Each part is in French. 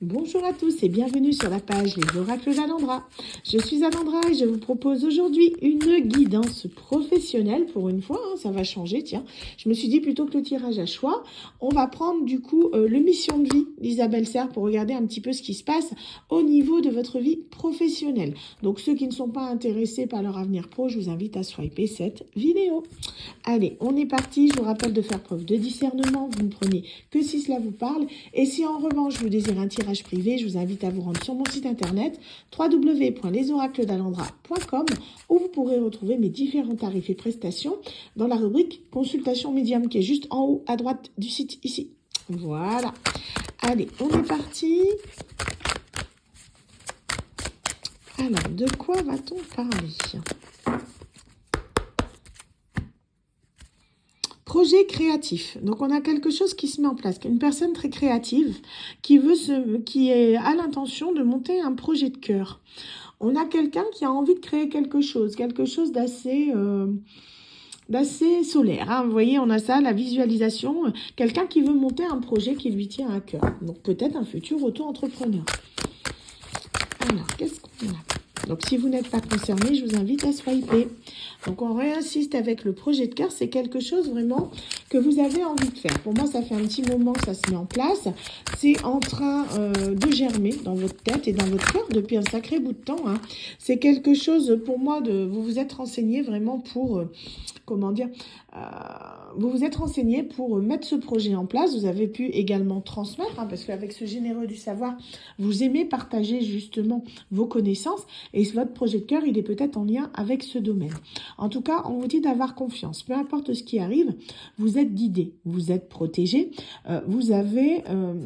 Bonjour à tous et bienvenue sur la page Les Oracles d'Alendra. Je suis Alendra et je vous propose aujourd'hui une guidance professionnelle pour une fois, ça va changer, tiens. Je me suis dit plutôt que le tirage à choix, on va prendre du coup le mission de vie d'Isabelle Serre pour regarder un petit peu ce qui se passe au niveau de votre vie professionnelle. Donc ceux qui ne sont pas intéressés par leur avenir pro, je vous invite à swiper cette vidéo. Allez, on est parti. Je vous rappelle de faire preuve de discernement. Vous ne prenez que si cela vous parle. Et si en revanche vous désirez un tirage privé, je vous invite à vous rendre sur mon site internet www.lesoracledalendra.com où vous pourrez retrouver mes différents tarifs et prestations dans la rubrique consultation médium qui est juste en haut à droite du site ici. Voilà. Allez, on est parti. Alors, de quoi va-t-on parler ? Projet créatif. Donc, on a quelque chose qui se met en place. Une personne très créative qui a l'intention de monter un projet de cœur. On a quelqu'un qui a envie de créer quelque chose d'assez solaire. Hein. Vous voyez, on a ça, la visualisation. Quelqu'un qui veut monter un projet qui lui tient à cœur. Donc, peut-être un futur auto-entrepreneur. Alors, qu'est-ce qu'on a ? Donc, si vous n'êtes pas concerné, je vous invite à swiper. Donc, on réinsiste avec le projet de cœur. C'est quelque chose vraiment que vous avez envie de faire. Pour moi, ça fait un petit moment que ça se met en place. C'est en train de germer dans votre tête et dans votre cœur depuis un sacré bout de temps. Hein. C'est quelque chose, pour moi, vous vous êtes renseigné vraiment pour... vous vous êtes renseigné pour mettre ce projet en place. Vous avez pu également transmettre, hein, parce qu'avec ce généreux du savoir, vous aimez partager justement vos connaissances et votre projet de cœur, il est peut-être en lien avec ce domaine. En tout cas, on vous dit d'avoir confiance. Peu importe ce qui arrive, vous êtes guidé, vous êtes protégé, vous avez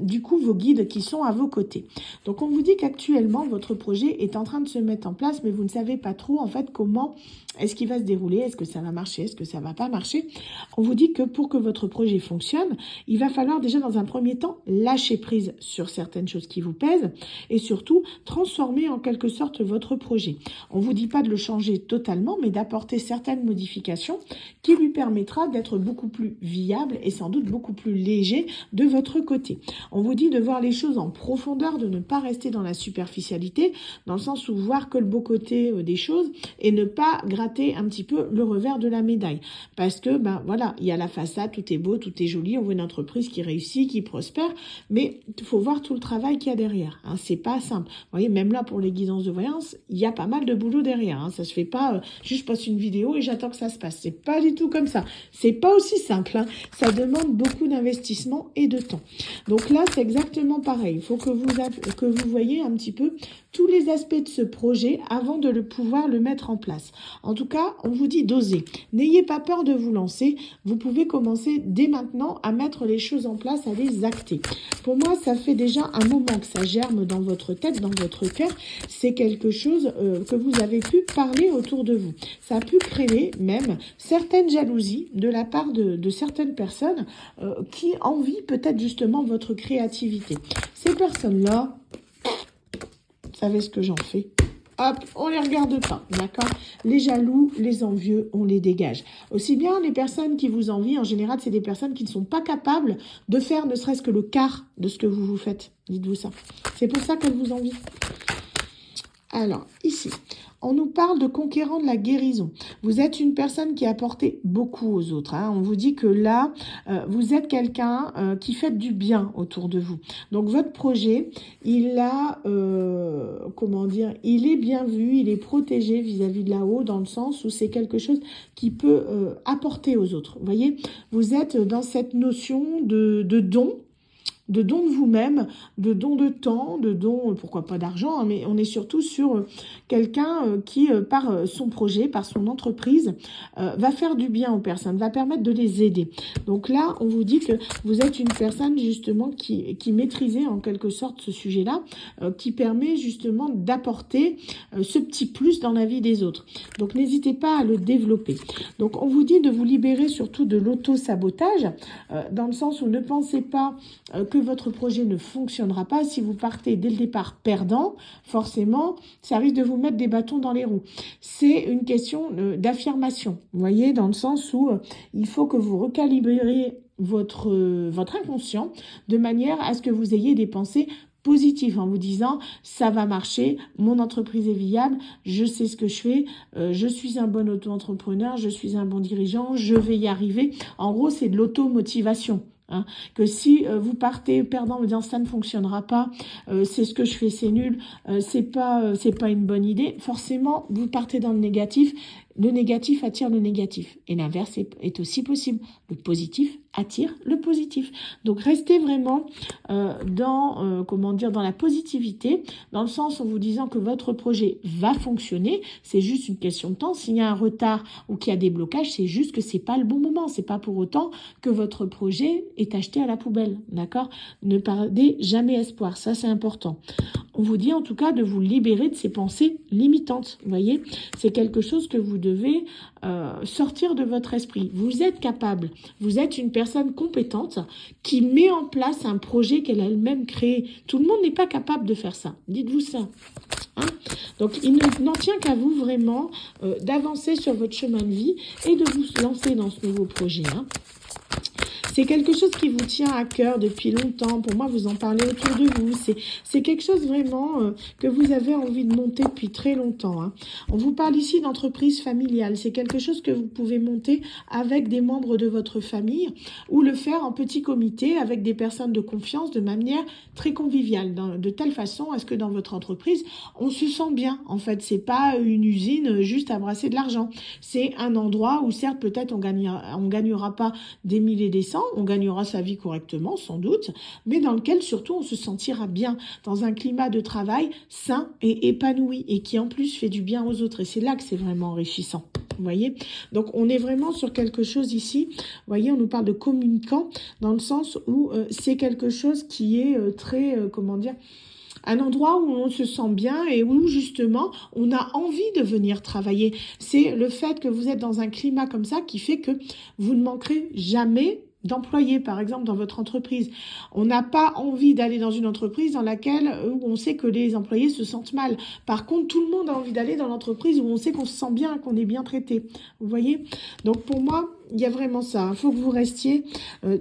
du coup vos guides qui sont à vos côtés. Donc, on vous dit qu'actuellement, votre projet est en train de se mettre en place, mais vous ne savez pas trop en fait comment est-ce qu'il va se dérouler, est-ce que ça va marcher, est-ce que ça va pas marcher. On vous dit que pour que votre projet fonctionne, il va falloir déjà dans un premier temps lâcher prise sur certaines choses qui vous pèsent et surtout transformer en quelque sorte votre projet. On vous dit pas de le changer totalement, mais d'apporter certaines modifications qui lui permettra d'être beaucoup plus viable et sans doute beaucoup plus léger de votre côté. On vous dit de voir les choses en profondeur, de ne pas rester dans la superficialité, dans le sens où voir que le beau côté des choses et ne pas gratter un petit peu le revers de la médaille. Parce que, voilà, il y a la façade, tout est beau, tout est joli, on voit une entreprise qui réussit, qui prospère, mais il faut voir tout le travail qu'il y a derrière. Hein. C'est pas simple. Vous voyez, même là, pour les guidances de voyance, il y a pas mal de boulot derrière. Hein. Ça se fait pas, juste je poste une vidéo et j'attends que ça se passe. C'est pas du tout comme ça. C'est pas aussi simple. Hein. Ça demande beaucoup d'investissement et de temps. Donc là, c'est exactement pareil. Il faut que vous voyez un petit peu tous les aspects de ce projet avant de pouvoir le mettre en place. En tout cas, on vous dit d'oser. N'ayez pas peur de vous lancer. Vous pouvez commencer dès maintenant à mettre les choses en place, à les acter. Pour moi, ça fait déjà un moment que ça germe dans votre tête, dans votre cœur. C'est quelque chose que vous avez pu parler autour de vous. Ça a pu créer même certaines jalousies de la part de certaines personnes qui envient peut-être justement votre créativité. Ces personnes-là, vous savez ce que j'en fais ? Hop, on les regarde pas, d'accord? Les jaloux, les envieux, on les dégage. Aussi bien les personnes qui vous envient, en général, c'est des personnes qui ne sont pas capables de faire ne serait-ce que le quart de ce que vous faites. Dites-vous ça. C'est pour ça qu'elles vous envient. Alors, ici, on nous parle de conquérant de la guérison. Vous êtes une personne qui a apporté beaucoup aux autres. Hein. On vous dit que là, vous êtes quelqu'un qui fait du bien autour de vous. Donc, votre projet, il est bien vu, il est protégé vis-à-vis de là-haut, dans le sens où c'est quelque chose qui peut apporter aux autres. Vous voyez, vous êtes dans cette notion de don, de don de vous-même, de don de temps, de don, pourquoi pas d'argent, hein, mais on est surtout sur quelqu'un qui, par son projet, par son entreprise, va faire du bien aux personnes, va permettre de les aider. Donc là, on vous dit que vous êtes une personne justement qui maîtrisait en quelque sorte ce sujet-là, qui permet justement d'apporter ce petit plus dans la vie des autres. Donc n'hésitez pas à le développer. Donc on vous dit de vous libérer surtout de l'auto-sabotage, dans le sens où ne pensez pas que votre projet ne fonctionnera pas. Si vous partez dès le départ perdant, forcément, ça risque de vous mettre des bâtons dans les roues. C'est une question d'affirmation, vous voyez, dans le sens où il faut que vous recalibriez votre inconscient de manière à ce que vous ayez des pensées positif en vous disant ça va marcher, mon entreprise est viable, je sais ce que je fais, je suis un bon auto-entrepreneur, je suis un bon dirigeant, je vais y arriver. En gros, c'est de l'auto-motivation. Hein, que si vous partez perdant en disant ça ne fonctionnera pas, c'est ce que je fais, c'est nul, c'est pas une bonne idée, forcément vous partez dans le négatif. Le négatif attire le négatif et l'inverse est aussi possible. Le positif attire le positif. Donc restez vraiment dans la positivité, dans le sens en vous disant que votre projet va fonctionner. C'est juste une question de temps. S'il y a un retard ou qu'il y a des blocages, c'est juste que c'est pas le bon moment. C'est pas pour autant que votre projet est acheté à la poubelle. D'accord? Ne perdez jamais espoir. Ça, c'est important. On vous dit en tout cas de vous libérer de ces pensées limitantes. Vous voyez, c'est quelque chose que vous devez sortir de votre esprit. Vous êtes capable, vous êtes une personne compétente qui met en place un projet qu'elle a elle-même créé. Tout le monde n'est pas capable de faire ça. Dites-vous ça. Hein? Donc, il n'en tient qu'à vous vraiment d'avancer sur votre chemin de vie et de vous lancer dans ce nouveau projet. Hein. C'est quelque chose qui vous tient à cœur depuis longtemps. Pour moi, vous en parlez autour de vous. C'est quelque chose vraiment que vous avez envie de monter depuis très longtemps. Hein. On vous parle ici d'entreprise familiale. C'est quelque chose que vous pouvez monter avec des membres de votre famille ou le faire en petit comité avec des personnes de confiance de manière très conviviale. De telle façon à ce que dans votre entreprise, on se sent bien. En fait, c'est pas une usine juste à brasser de l'argent. C'est un endroit où certes, peut-être on gagnera pas des milliers et des cents, on gagnera sa vie correctement, sans doute, mais dans lequel surtout on se sentira bien, dans un climat de travail sain et épanoui, et qui en plus fait du bien aux autres. Et c'est là que c'est vraiment enrichissant. Vous voyez? Donc on est vraiment sur quelque chose ici. Vous voyez, on nous parle de communicant, dans le sens où c'est quelque chose qui est très, un endroit où on se sent bien et où justement on a envie de venir travailler. C'est le fait que vous êtes dans un climat comme ça qui fait que vous ne manquerez jamais d'employés, par exemple, dans votre entreprise. On n'a pas envie d'aller dans une entreprise dans laquelle où on sait que les employés se sentent mal. Par contre, tout le monde a envie d'aller dans l'entreprise où on sait qu'on se sent bien, qu'on est bien traité. Vous voyez? Donc pour moi, il y a vraiment ça. Il faut que vous restiez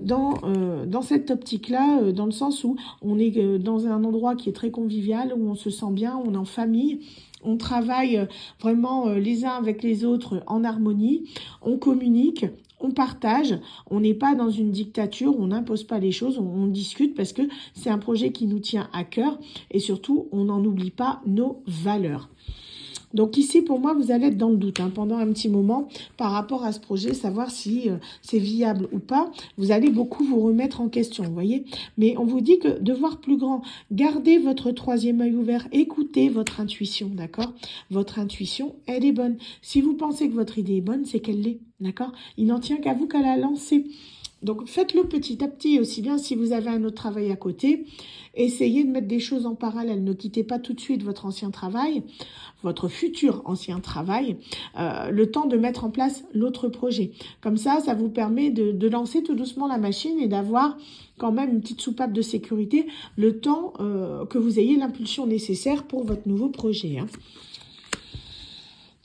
dans cette optique-là, dans le sens où on est dans un endroit qui est très convivial, où on se sent bien, on est en famille. On travaille vraiment les uns avec les autres en harmonie, on communique, on partage, on n'est pas dans une dictature, on n'impose pas les choses, on discute parce que c'est un projet qui nous tient à cœur et surtout, on n'en oublie pas nos valeurs. Donc ici, pour moi, vous allez être dans le doute pendant un petit moment par rapport à ce projet, savoir si c'est viable ou pas. Vous allez beaucoup vous remettre en question, vous voyez. Mais on vous dit que de voir plus grand, gardez votre troisième œil ouvert, écoutez votre intuition, d'accord? Votre intuition, elle est bonne. Si vous pensez que votre idée est bonne, c'est qu'elle l'est, d'accord? Il n'en tient qu'à vous qu'à la lancer. Donc, faites-le petit à petit, aussi bien si vous avez un autre travail à côté. Essayez de mettre des choses en parallèle. Ne quittez pas tout de suite votre ancien travail, votre futur ancien travail, le temps de mettre en place l'autre projet. Comme ça vous permet de lancer tout doucement la machine et d'avoir quand même une petite soupape de sécurité, le temps que vous ayez l'impulsion nécessaire pour votre nouveau projet. Hein.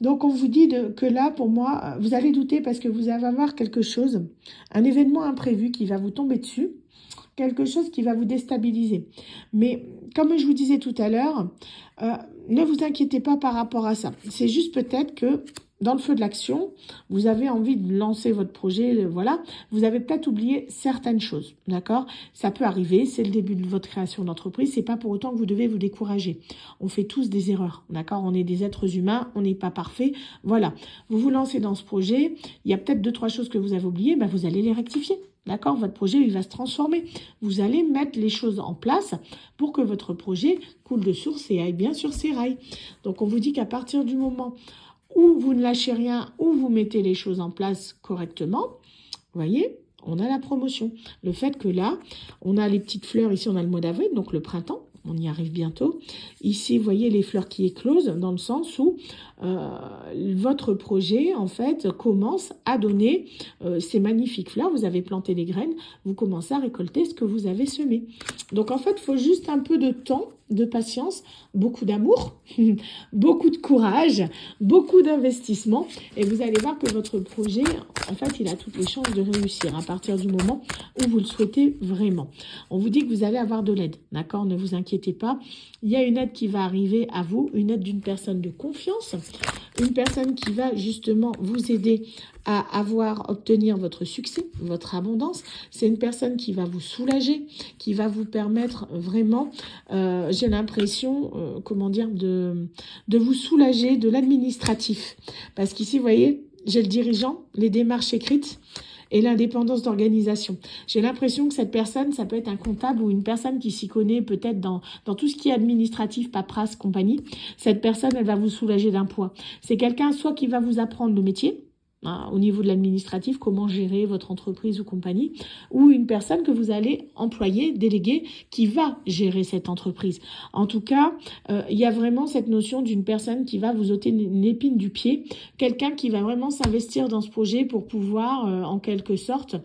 Donc, on vous dit que là, pour moi, vous allez douter parce que vous allez avoir quelque chose, un événement imprévu qui va vous tomber dessus, quelque chose qui va vous déstabiliser. Mais, comme je vous disais tout à l'heure, ne vous inquiétez pas par rapport à ça. C'est juste peut-être que dans le feu de l'action, vous avez envie de lancer votre projet, voilà, vous avez peut-être oublié certaines choses, d'accord? Ça peut arriver, c'est le début de votre création d'entreprise, c'est pas pour autant que vous devez vous décourager. On fait tous des erreurs, d'accord? On est des êtres humains, on n'est pas parfait, voilà. Vous vous lancez dans ce projet, il y a peut-être 2-3 choses que vous avez oubliées, vous allez les rectifier. D'accord, votre projet, il va se transformer. Vous allez mettre les choses en place pour que votre projet coule de source et aille bien sur ses rails. Donc, on vous dit qu'à partir du moment où vous ne lâchez rien, où vous mettez les choses en place correctement, vous voyez, on a la promotion. Le fait que là, on a les petites fleurs, ici on a le mois d'avril, donc le printemps, on y arrive bientôt. Ici, vous voyez les fleurs qui éclosent, dans le sens où votre projet, en fait, commence à donner ces magnifiques fleurs. Vous avez planté les graines, vous commencez à récolter ce que vous avez semé. Donc, en fait, il faut juste un peu de temps, de patience, beaucoup d'amour, beaucoup de courage, beaucoup d'investissement. Et vous allez voir que votre projet, en fait, il a toutes les chances de réussir à partir du moment où vous le souhaitez vraiment. On vous dit que vous allez avoir de l'aide, d'accord? Ne vous inquiétez pas. Il y a une aide qui va arriver à vous, une aide d'une personne de confiance, une personne qui va justement vous aider à obtenir votre succès, votre abondance. C'est une personne qui va vous soulager, qui va vous permettre vraiment, j'ai l'impression, comment dire, de vous soulager de l'administratif. Parce qu'ici, vous voyez, j'ai le dirigeant, les démarches écrites et l'indépendance d'organisation. J'ai l'impression que cette personne, ça peut être un comptable ou une personne qui s'y connaît peut-être dans tout ce qui est administratif, paperasse, compagnie. Cette personne, elle va vous soulager d'un poids. C'est quelqu'un soit qui va vous apprendre le métier, au niveau de l'administratif, comment gérer votre entreprise ou compagnie, ou une personne que vous allez employer, déléguer, qui va gérer cette entreprise. En tout cas, il y a vraiment cette notion d'une personne qui va vous ôter une épine du pied, quelqu'un qui va vraiment s'investir dans ce projet pour pouvoir, en quelque sorte,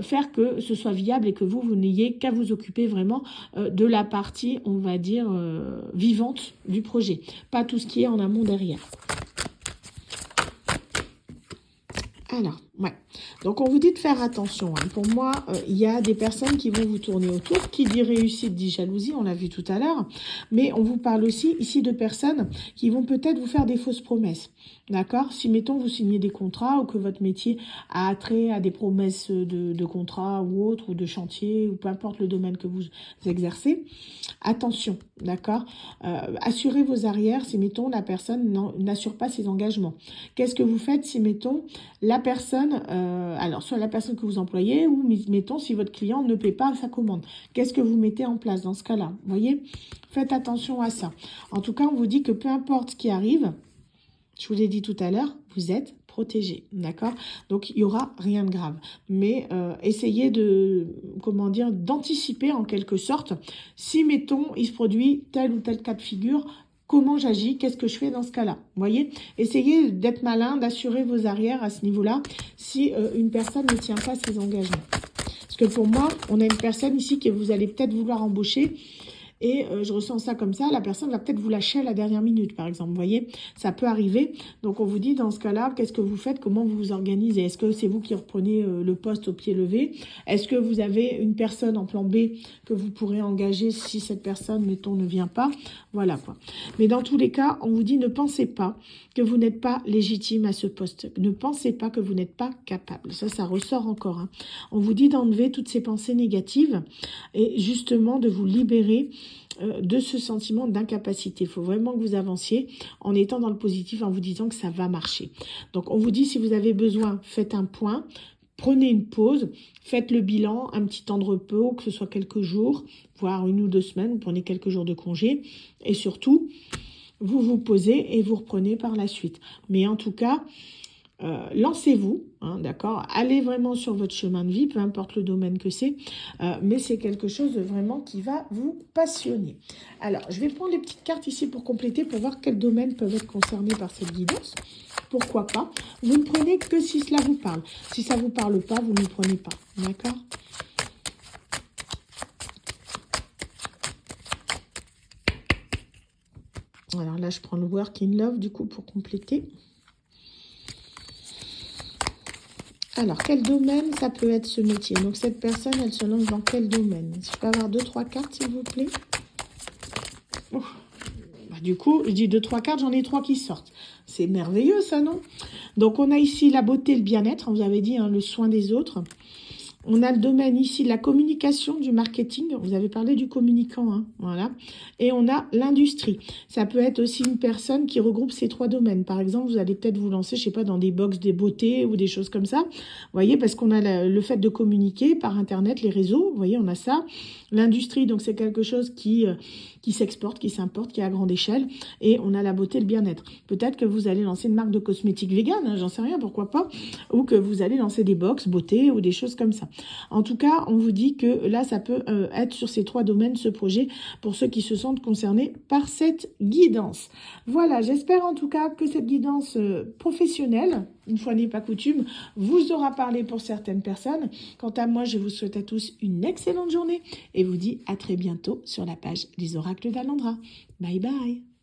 faire que ce soit viable et que vous n'ayez qu'à vous occuper vraiment de la partie, on va dire, vivante du projet, pas tout ce qui est en amont derrière. Alors, ouais. Donc, on vous dit de faire attention. Hein. Pour moi, il y a des personnes qui vont vous tourner autour. Qui dit réussite dit jalousie, on l'a vu tout à l'heure. Mais on vous parle aussi ici de personnes qui vont peut-être vous faire des fausses promesses. D'accord? Si, mettons, vous signez des contrats ou que votre métier a trait à des promesses de contrats ou autres, ou de chantier, ou peu importe le domaine que vous exercez, attention, d'accord? Assurez vos arrières si, mettons, la personne n'assure pas ses engagements. Qu'est-ce que vous faites si, mettons, la personne, alors soit la personne que vous employez, ou, mettons, si votre client ne paie pas sa commande. Qu'est-ce que vous mettez en place dans ce cas-là? Vous voyez? Faites attention à ça. En tout cas, on vous dit que peu importe ce qui arrive, je vous l'ai dit tout à l'heure, vous êtes protégé, d'accord? Donc, il n'y aura rien de grave. Mais essayez de, comment dire, d'anticiper en quelque sorte. Si, mettons, il se produit tel ou tel cas de figure, comment j'agis? Qu'est-ce que je fais dans ce cas-là? Vous voyez? Essayez d'être malin, d'assurer vos arrières à ce niveau-là si une personne ne tient pas ses engagements. Parce que pour moi, on a une personne ici que vous allez peut-être vouloir embaucher. Et je ressens ça comme ça, la personne va peut-être vous lâcher à la dernière minute, par exemple. Vous voyez, ça peut arriver. Donc, on vous dit, dans ce cas-là, qu'est-ce que vous faites? Comment vous vous organisez? Est-ce que c'est vous qui reprenez le poste au pied levé? Est-ce que vous avez une personne en plan B que vous pourrez engager si cette personne, mettons, ne vient pas? Voilà, quoi. Mais dans tous les cas, on vous dit, ne pensez pas que vous n'êtes pas légitime à ce poste. Ne pensez pas que vous n'êtes pas capable. Ça ressort encore. Hein. On vous dit d'enlever toutes ces pensées négatives et justement de vous libérer de ce sentiment d'incapacité. Il faut vraiment que vous avanciez en étant dans le positif, en vous disant que ça va marcher. Donc, on vous dit, si vous avez besoin, faites un point, prenez une pause, faites le bilan, un petit temps de repos, que ce soit quelques jours, voire 1 ou 2 semaines, vous prenez quelques jours de congé, et surtout, vous vous posez et vous reprenez par la suite. Mais en tout cas, lancez-vous, hein, d'accord? Allez vraiment sur votre chemin de vie, peu importe le domaine que c'est, mais c'est quelque chose de vraiment qui va vous passionner. Alors, je vais prendre les petites cartes ici pour compléter, pour voir quels domaines peuvent être concernés par cette guidance. Pourquoi pas? Vous ne prenez que si cela vous parle. Si ça ne vous parle pas, vous ne prenez pas, d'accord? Alors là, je prends le Work in Love, du coup, pour compléter. Alors, quel domaine ça peut être ce métier? Donc, cette personne, elle se lance dans quel domaine? Je peux avoir 2-3 cartes, s'il vous plaît? Bah, du coup, je dis 2-3 cartes, j'en ai 3 qui sortent. C'est merveilleux, ça, non? Donc, on a ici la beauté, le bien-être. On vous avait dit, hein, le soin des autres. On a le domaine ici de la communication, du marketing. Vous avez parlé du communicant, hein, voilà. Et on a l'industrie. Ça peut être aussi une personne qui regroupe ces 3 domaines. Par exemple, vous allez peut-être vous lancer, je sais pas, dans des box des beautés ou des choses comme ça. Vous voyez, parce qu'on a le fait de communiquer par Internet, les réseaux. Vous voyez, on a ça. L'industrie, donc c'est quelque chose qui s'exporte, qui s'importe, qui est à grande échelle. Et on a la beauté, le bien-être. Peut-être que vous allez lancer une marque de cosmétiques vegan, hein, j'en sais rien, pourquoi pas. Ou que vous allez lancer des box beauté ou des choses comme ça. En tout cas, on vous dit que là, ça peut être sur ces 3 domaines, ce projet, pour ceux qui se sentent concernés par cette guidance. Voilà, j'espère en tout cas que cette guidance professionnelle, une fois n'est pas coutume, vous aura parlé pour certaines personnes. Quant à moi, je vous souhaite à tous une excellente journée et vous dis à très bientôt sur la page des oracles d'Alondra. Bye bye.